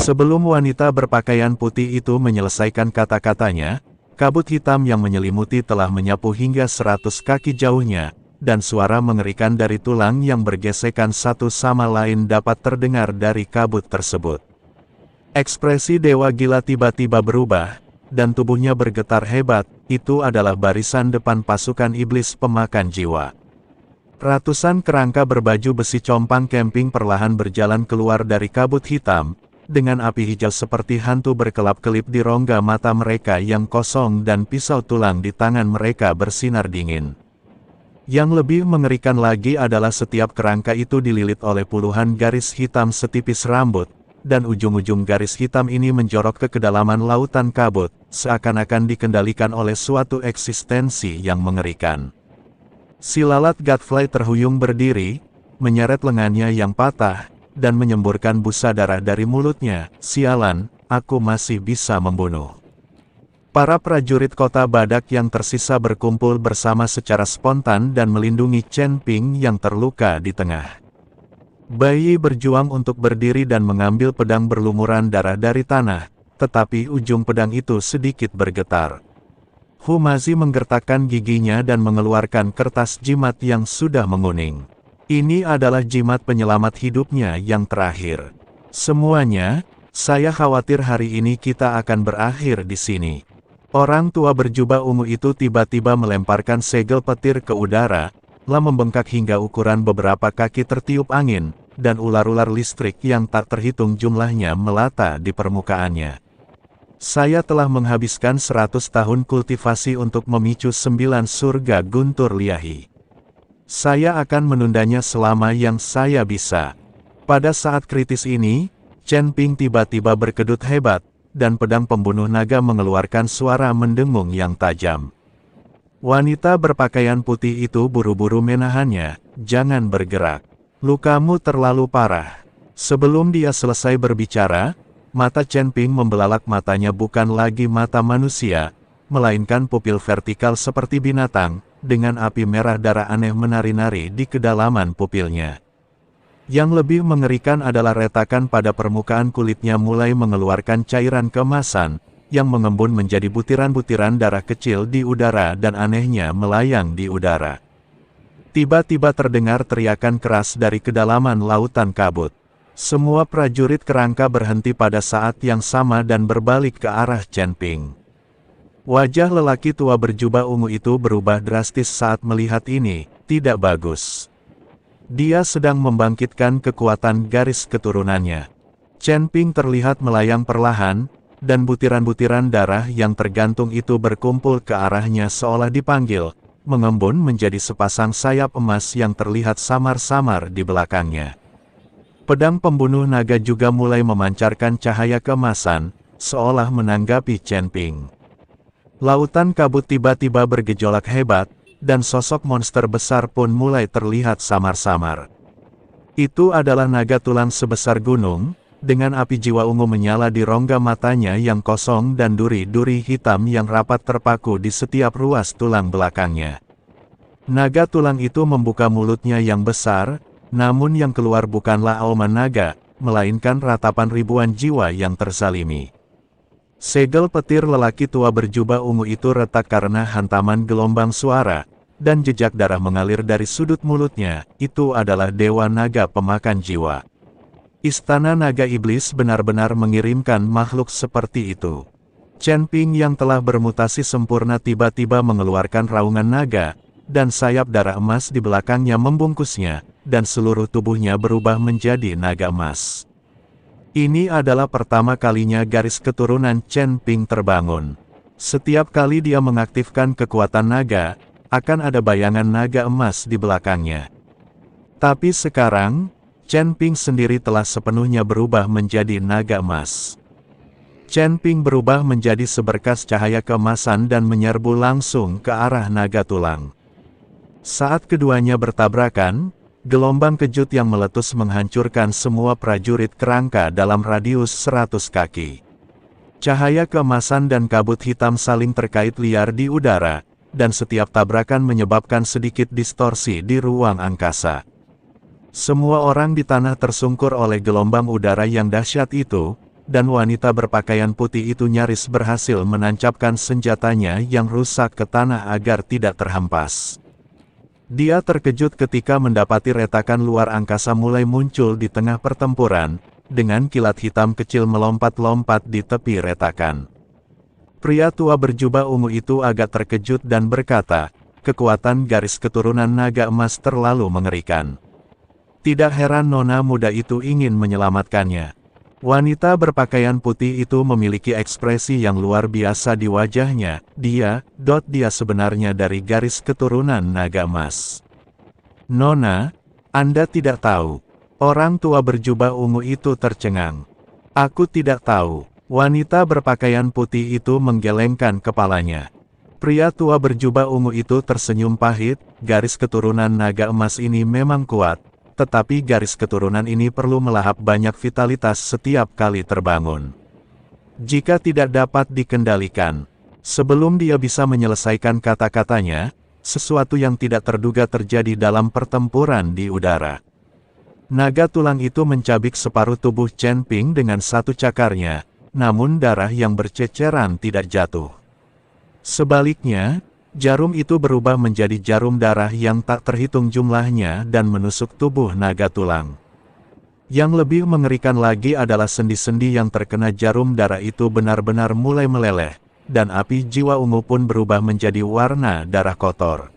Sebelum wanita berpakaian putih itu menyelesaikan kata-katanya, kabut hitam yang menyelimuti telah menyapu hingga 100 kaki jauhnya, dan suara mengerikan dari tulang yang bergesekan satu sama lain dapat terdengar dari kabut tersebut. Ekspresi Dewa Gila tiba-tiba berubah, dan tubuhnya bergetar hebat. Itu adalah barisan depan pasukan iblis pemakan jiwa. Ratusan kerangka berbaju besi compang camping perlahan berjalan keluar dari kabut hitam, dengan api hijau seperti hantu berkelap-kelip di rongga mata mereka yang kosong dan pisau tulang di tangan mereka bersinar dingin. Yang lebih mengerikan lagi adalah setiap kerangka itu dililit oleh puluhan garis hitam setipis rambut, dan ujung-ujung garis hitam ini menjorok ke kedalaman lautan kabut, seakan-akan dikendalikan oleh suatu eksistensi yang mengerikan. Si lalat Godfly terhuyung berdiri, menyeret lengannya yang patah, dan menyemburkan busa darah dari mulutnya. Sialan, aku masih bisa membunuh. Para prajurit kota badak yang tersisa berkumpul bersama secara spontan dan melindungi Chen Ping yang terluka di tengah. Bai Yi berjuang untuk berdiri dan mengambil pedang berlumuran darah dari tanah, tetapi ujung pedang itu sedikit bergetar. Hu Mazi menggertakkan giginya dan mengeluarkan kertas jimat yang sudah menguning. Ini adalah jimat penyelamat hidupnya yang terakhir. Semuanya, saya khawatir hari ini kita akan berakhir di sini. Orang tua berjubah ungu itu tiba-tiba melemparkan segel petir ke udara, lalu membengkak hingga ukuran beberapa kaki tertiup angin, dan ular-ular listrik yang tak terhitung jumlahnya melata di permukaannya. Saya telah menghabiskan 100 tahun kultivasi untuk memicu 9 surga guntur liahi. Saya akan menundanya selama yang saya bisa. Pada saat kritis ini, Chen Ping tiba-tiba berkedut hebat, dan pedang pembunuh naga mengeluarkan suara mendengung yang tajam. Wanita berpakaian putih itu buru-buru menahannya, jangan bergerak. Lukamu terlalu parah. Sebelum dia selesai berbicara, mata Chen Ping membelalak. Matanya bukan lagi mata manusia, melainkan pupil vertikal seperti binatang, dengan api merah darah aneh menari-nari di kedalaman pupilnya. Yang lebih mengerikan adalah retakan pada permukaan kulitnya mulai mengeluarkan cairan keemasan, yang mengembun menjadi butiran-butiran darah kecil di udara dan anehnya melayang di udara. Tiba-tiba terdengar teriakan keras dari kedalaman lautan kabut. Semua prajurit kerangka berhenti pada saat yang sama dan berbalik ke arah Chen Ping. Wajah lelaki tua berjubah ungu itu berubah drastis saat melihat ini. Tidak bagus. Dia sedang membangkitkan kekuatan garis keturunannya. Chen Ping terlihat melayang perlahan, dan butiran-butiran darah yang tergantung itu berkumpul ke arahnya seolah dipanggil, mengembun menjadi sepasang sayap emas yang terlihat samar-samar di belakangnya. Pedang pembunuh naga juga mulai memancarkan cahaya keemasan, seolah menanggapi Chen Ping. Lautan kabut tiba-tiba bergejolak hebat, dan sosok monster besar pun mulai terlihat samar-samar. Itu adalah naga tulang sebesar gunung, dengan api jiwa ungu menyala di rongga matanya yang kosong dan duri-duri hitam yang rapat terpaku di setiap ruas tulang belakangnya. Naga tulang itu membuka mulutnya yang besar, namun yang keluar bukanlah auman naga, melainkan ratapan ribuan jiwa yang terzalimi. Segel petir lelaki tua berjubah ungu itu retak karena hantaman gelombang suara, dan jejak darah mengalir dari sudut mulutnya. Itu adalah Dewa Naga pemakan jiwa. Istana Naga Iblis benar-benar mengirimkan makhluk seperti itu. Chen Ping yang telah bermutasi sempurna tiba-tiba mengeluarkan raungan naga, dan sayap darah emas di belakangnya membungkusnya, dan seluruh tubuhnya berubah menjadi naga emas. Ini adalah pertama kalinya garis keturunan Chen Ping terbangun. Setiap kali dia mengaktifkan kekuatan naga, akan ada bayangan naga emas di belakangnya. Tapi sekarang, Chen Ping sendiri telah sepenuhnya berubah menjadi naga emas. Chen Ping berubah menjadi seberkas cahaya keemasan dan menyerbu langsung ke arah naga tulang. Saat keduanya bertabrakan, gelombang kejut yang meletus menghancurkan semua prajurit kerangka dalam radius 100 kaki. Cahaya keemasan dan kabut hitam saling terkait liar di udara, dan setiap tabrakan menyebabkan sedikit distorsi di ruang angkasa. Semua orang di tanah tersungkur oleh gelombang udara yang dahsyat itu, dan wanita berpakaian putih itu nyaris berhasil menancapkan senjatanya yang rusak ke tanah agar tidak terhempas. Dia terkejut ketika mendapati retakan luar angkasa mulai muncul di tengah pertempuran, dengan kilat hitam kecil melompat-lompat di tepi retakan. Pria tua berjubah ungu itu agak terkejut dan berkata, kekuatan garis keturunan naga emas terlalu mengerikan. Tidak heran nona muda itu ingin menyelamatkannya. Wanita berpakaian putih itu memiliki ekspresi yang luar biasa di wajahnya. Dia sebenarnya dari garis keturunan naga emas. Nona, Anda tidak tahu. Orang tua berjubah ungu itu tercengang. Aku tidak tahu. Wanita berpakaian putih itu menggelengkan kepalanya. Pria tua berjubah ungu itu tersenyum pahit, garis keturunan naga emas ini memang kuat, tetapi garis keturunan ini perlu melahap banyak vitalitas setiap kali terbangun. Jika tidak dapat dikendalikan, sebelum dia bisa menyelesaikan kata-katanya, sesuatu yang tidak terduga terjadi dalam pertempuran di udara. Naga tulang itu mencabik separuh tubuh Chen Ping dengan satu cakarnya, namun darah yang berceceran tidak jatuh. Sebaliknya, jarum itu berubah menjadi jarum darah yang tak terhitung jumlahnya dan menusuk tubuh naga tulang. Yang lebih mengerikan lagi adalah sendi-sendi yang terkena jarum darah itu benar-benar mulai meleleh, dan api jiwa ungu pun berubah menjadi warna darah kotor.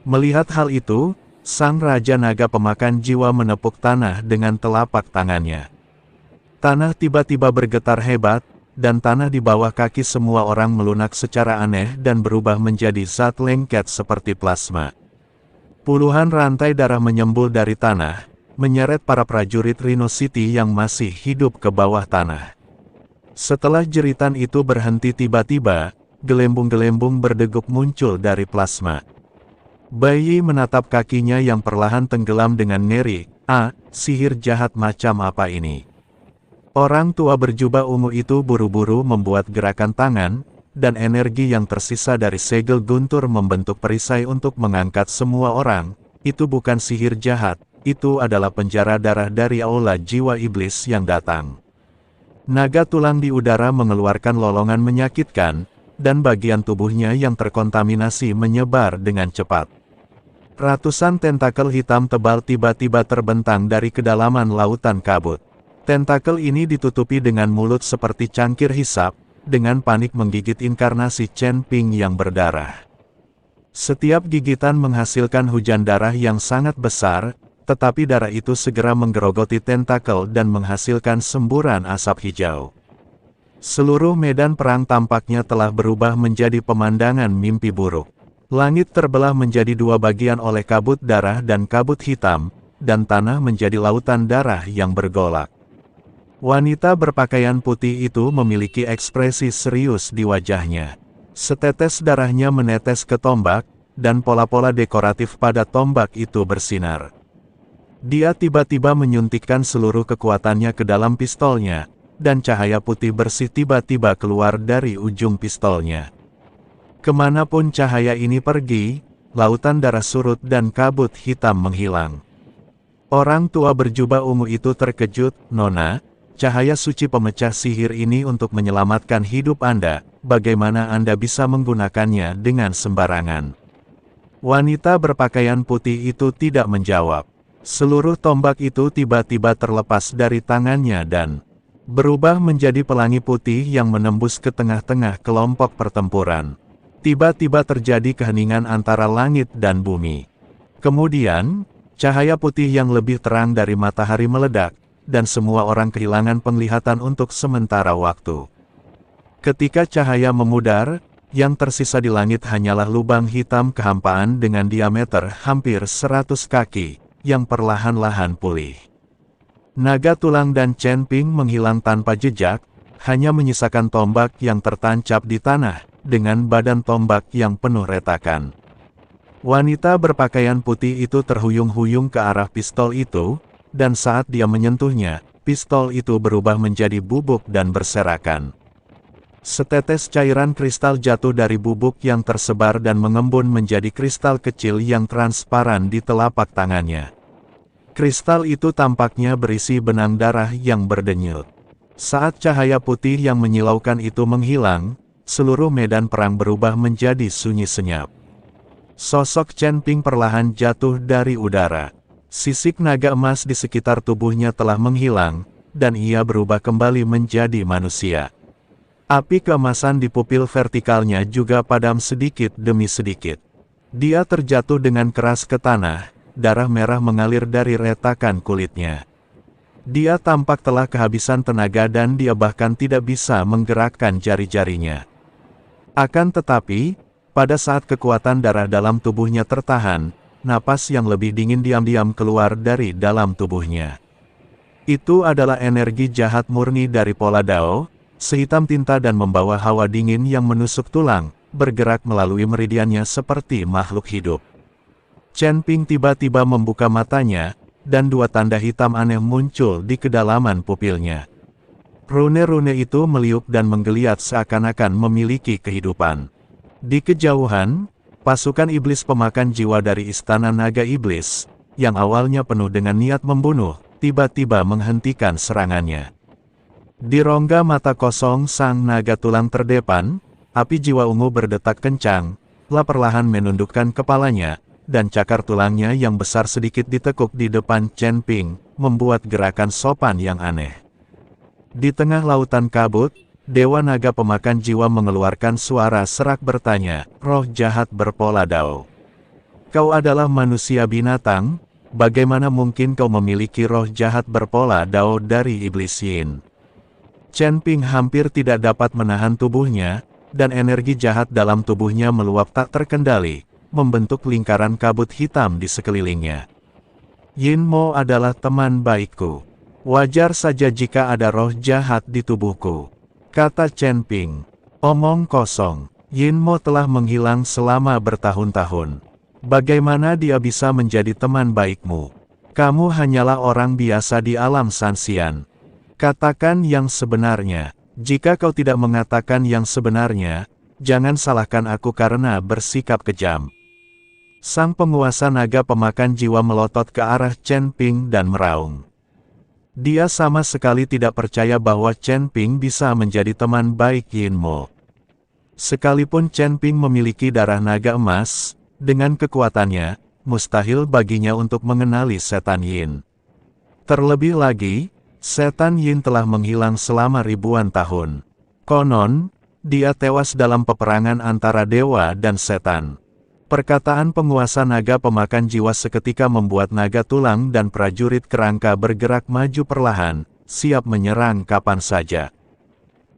Melihat hal itu, sang Raja Naga pemakan jiwa menepuk tanah dengan telapak tangannya. Tanah tiba-tiba bergetar hebat, dan tanah di bawah kaki semua orang melunak secara aneh dan berubah menjadi zat lengket seperti plasma. Puluhan rantai darah menyembul dari tanah, menyeret para prajurit Rhino City yang masih hidup ke bawah tanah. Setelah jeritan itu berhenti tiba-tiba, gelembung-gelembung berdegup muncul dari plasma. Bai Yi menatap kakinya yang perlahan tenggelam dengan ngeri. Sihir jahat macam apa ini? Orang tua berjubah ungu itu buru-buru membuat gerakan tangan, dan energi yang tersisa dari segel guntur membentuk perisai untuk mengangkat semua orang. Itu bukan sihir jahat, itu adalah penjara darah dari aula jiwa iblis yang datang. Naga tulang di udara mengeluarkan lolongan menyakitkan, dan bagian tubuhnya yang terkontaminasi menyebar dengan cepat. Ratusan tentakel hitam tebal tiba-tiba terbentang dari kedalaman lautan kabut. Tentakel ini ditutupi dengan mulut seperti cangkir hisap, dengan panik menggigit inkarnasi Chen Ping yang berdarah. Setiap gigitan menghasilkan hujan darah yang sangat besar, tetapi darah itu segera menggerogoti tentakel dan menghasilkan semburan asap hijau. Seluruh medan perang tampaknya telah berubah menjadi pemandangan mimpi buruk. Langit terbelah menjadi dua bagian oleh kabut darah dan kabut hitam, dan tanah menjadi lautan darah yang bergolak. Wanita berpakaian putih itu memiliki ekspresi serius di wajahnya. Setetes darahnya menetes ke tombak, dan pola-pola dekoratif pada tombak itu bersinar. Dia tiba-tiba menyuntikkan seluruh kekuatannya ke dalam pistolnya, dan cahaya putih bersih tiba-tiba keluar dari ujung pistolnya. Kemanapun cahaya ini pergi, lautan darah surut dan kabut hitam menghilang. Orang tua berjubah ungu itu terkejut. Nona, cahaya suci pemecah sihir ini untuk menyelamatkan hidup Anda, bagaimana Anda bisa menggunakannya dengan sembarangan? Wanita berpakaian putih itu tidak menjawab. Seluruh tombak itu tiba-tiba terlepas dari tangannya dan berubah menjadi pelangi putih yang menembus ke tengah-tengah kelompok pertempuran. Tiba-tiba terjadi keheningan antara langit dan bumi. Kemudian, cahaya putih yang lebih terang dari matahari meledak, dan semua orang kehilangan penglihatan untuk sementara waktu. Ketika cahaya memudar, yang tersisa di langit hanyalah lubang hitam kehampaan dengan diameter hampir 100 kaki, yang perlahan-lahan pulih. Naga tulang dan Chen Ping menghilang tanpa jejak, hanya menyisakan tombak yang tertancap di tanah, dengan badan tombak yang penuh retakan. Wanita berpakaian putih itu terhuyung-huyung ke arah pistol itu, dan saat dia menyentuhnya, pistol itu berubah menjadi bubuk dan berserakan. Setetes cairan kristal jatuh dari bubuk yang tersebar dan mengembun menjadi kristal kecil yang transparan di telapak tangannya. Kristal itu tampaknya berisi benang darah yang berdenyut. Saat cahaya putih yang menyilaukan itu menghilang, seluruh medan perang berubah menjadi sunyi senyap. Sosok Chen Ping perlahan jatuh dari udara. Sisik naga emas di sekitar tubuhnya telah menghilang, dan ia berubah kembali menjadi manusia. Api keemasan di pupil vertikalnya juga padam sedikit demi sedikit. Dia terjatuh dengan keras ke tanah, darah merah mengalir dari retakan kulitnya. Dia tampak telah kehabisan tenaga dan dia bahkan tidak bisa menggerakkan jari-jarinya. Akan tetapi, pada saat kekuatan darah dalam tubuhnya tertahan, napas yang lebih dingin diam-diam keluar dari dalam tubuhnya. Itu adalah energi jahat murni dari pola Dao, sehitam tinta dan membawa hawa dingin yang menusuk tulang, bergerak melalui meridiannya seperti makhluk hidup. Chen Ping tiba-tiba membuka matanya, dan dua tanda hitam aneh muncul di kedalaman pupilnya. Rune-rune itu meliuk dan menggeliat seakan-akan memiliki kehidupan. Di kejauhan, pasukan iblis pemakan jiwa dari Istana Naga Iblis, yang awalnya penuh dengan niat membunuh, tiba-tiba menghentikan serangannya. Di rongga mata kosong sang naga tulang terdepan, api jiwa ungu berdetak kencang, telah perlahan menundukkan kepalanya, dan cakar tulangnya yang besar sedikit ditekuk di depan Chen Ping, membuat gerakan sopan yang aneh. Di tengah lautan kabut, Dewa Naga Pemakan Jiwa mengeluarkan suara serak bertanya, "Roh jahat berpola Dao. Kau adalah manusia binatang, bagaimana mungkin kau memiliki roh jahat berpola Dao dari Iblis Yin?" Chen Ping hampir tidak dapat menahan tubuhnya, dan energi jahat dalam tubuhnya meluap tak terkendali, membentuk lingkaran kabut hitam di sekelilingnya. "Yin Mo adalah teman baikku. Wajar saja jika ada roh jahat di tubuhku," kata Chen Ping. "Omong kosong. Yin Mo telah menghilang selama bertahun-tahun. Bagaimana dia bisa menjadi teman baikmu? Kamu hanyalah orang biasa di alam Sanxian. Katakan yang sebenarnya. Jika kau tidak mengatakan yang sebenarnya, jangan salahkan aku karena bersikap kejam." Sang penguasa naga pemakan jiwa melotot ke arah Chen Ping dan meraung. Dia sama sekali tidak percaya bahwa Chen Ping bisa menjadi teman baik Yin Mo. Sekalipun Chen Ping memiliki darah naga emas, dengan kekuatannya, mustahil baginya untuk mengenali setan Yin. Terlebih lagi, setan Yin telah menghilang selama ribuan tahun. Konon, dia tewas dalam peperangan antara dewa dan setan. Perkataan penguasa naga pemakan jiwa seketika membuat naga tulang dan prajurit kerangka bergerak maju perlahan, siap menyerang kapan saja.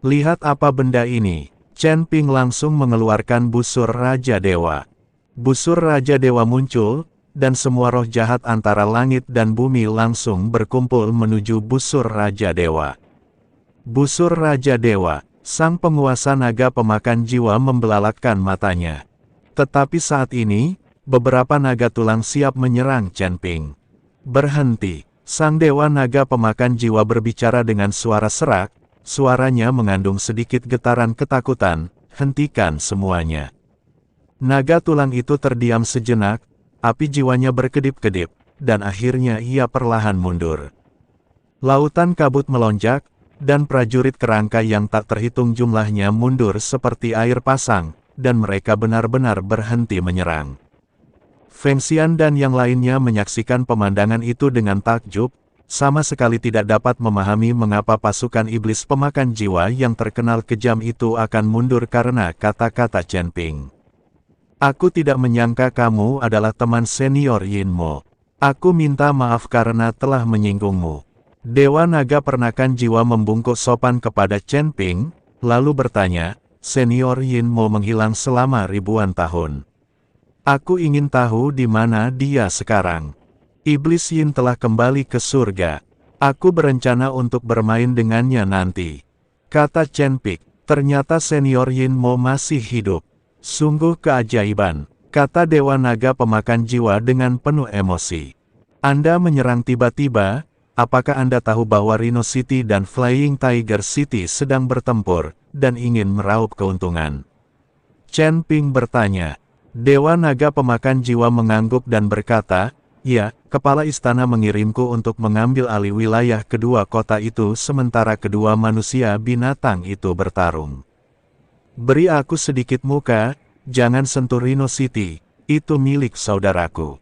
"Lihat apa benda ini." Chen Ping langsung mengeluarkan busur Raja Dewa. Busur Raja Dewa muncul, dan semua roh jahat antara langit dan bumi langsung berkumpul menuju busur Raja Dewa. Busur Raja Dewa, sang penguasa naga pemakan jiwa membelalakkan matanya. Tetapi saat ini, beberapa naga tulang siap menyerang Chen Ping. "Berhenti!" Sang dewa naga pemakan jiwa berbicara dengan suara serak, suaranya mengandung sedikit getaran ketakutan, "Hentikan semuanya." Naga tulang itu terdiam sejenak, api jiwanya berkedip-kedip, dan akhirnya ia perlahan mundur. Lautan kabut melonjak, dan prajurit kerangka yang tak terhitung jumlahnya mundur seperti air pasang, dan mereka benar-benar berhenti menyerang. Feng Xian dan yang lainnya menyaksikan pemandangan itu dengan takjub, sama sekali tidak dapat memahami mengapa pasukan iblis pemakan jiwa yang terkenal kejam itu akan mundur karena kata-kata Chen Ping. "Aku tidak menyangka kamu adalah teman senior Yin Mo. Aku minta maaf karena telah menyinggungmu." Dewa Naga Pernakan Jiwa membungkuk sopan kepada Chen Ping, lalu bertanya, "Senior Yin Mo menghilang selama ribuan tahun. Aku ingin tahu di mana dia sekarang." "Iblis Yin telah kembali ke surga. Aku berencana untuk bermain dengannya nanti," kata Chen Ping. "Ternyata Senior Yin Mo masih hidup. Sungguh keajaiban," kata Dewa Naga Pemakan Jiwa dengan penuh emosi. "Anda menyerang tiba-tiba, apakah Anda tahu bahwa Rhino City dan Flying Tiger City sedang bertempur, dan ingin meraup keuntungan?" Chen Ping bertanya. Dewa Naga Pemakan Jiwa mengangguk dan berkata, Ya, kepala istana mengirimku untuk mengambil alih wilayah kedua kota itu sementara kedua manusia binatang itu bertarung. Beri aku sedikit muka, jangan sentuh Rhino City, itu milik saudaraku.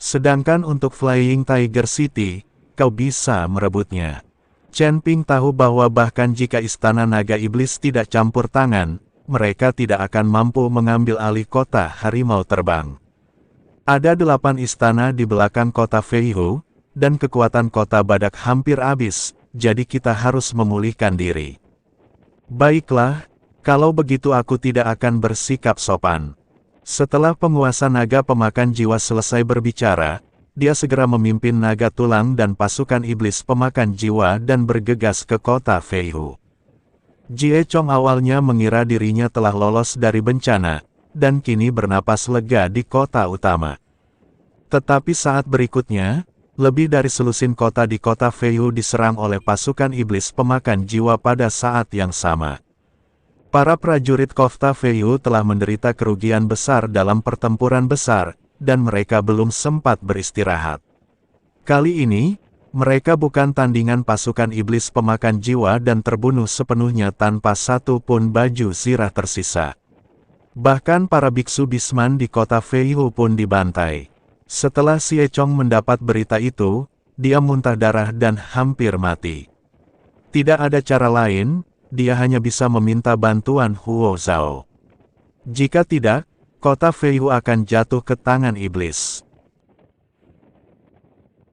Sedangkan untuk Flying Tiger City, kau bisa merebutnya. Chen Ping tahu bahwa bahkan jika Istana Naga Iblis tidak campur tangan, mereka tidak akan mampu mengambil alih kota harimau terbang. Ada 8 istana di belakang kota Feihu, dan kekuatan kota badak hampir habis, jadi kita harus memulihkan diri. Baiklah, kalau begitu aku tidak akan bersikap sopan. Setelah penguasa naga pemakan jiwa selesai berbicara, dia segera memimpin naga tulang dan pasukan iblis pemakan jiwa dan bergegas ke kota Feihu. Jie Chong awalnya mengira dirinya telah lolos dari bencana, dan kini bernapas lega di kota utama. Tetapi saat berikutnya, lebih dari selusin kota di kota Feihu diserang oleh pasukan iblis pemakan jiwa pada saat yang sama. Para prajurit kota Feihu telah menderita kerugian besar dalam pertempuran besar, dan mereka belum sempat beristirahat. Kali ini, mereka bukan tandingan pasukan iblis pemakan jiwa dan terbunuh sepenuhnya tanpa satu pun baju zirah tersisa. Bahkan para biksu Bisman di kota Feihu pun dibantai. Setelah Xie Chong mendapat berita itu, dia muntah darah dan hampir mati. Tidak ada cara lain, dia hanya bisa meminta bantuan Huo Zhao. Jika tidak, kota Feihu akan jatuh ke tangan iblis.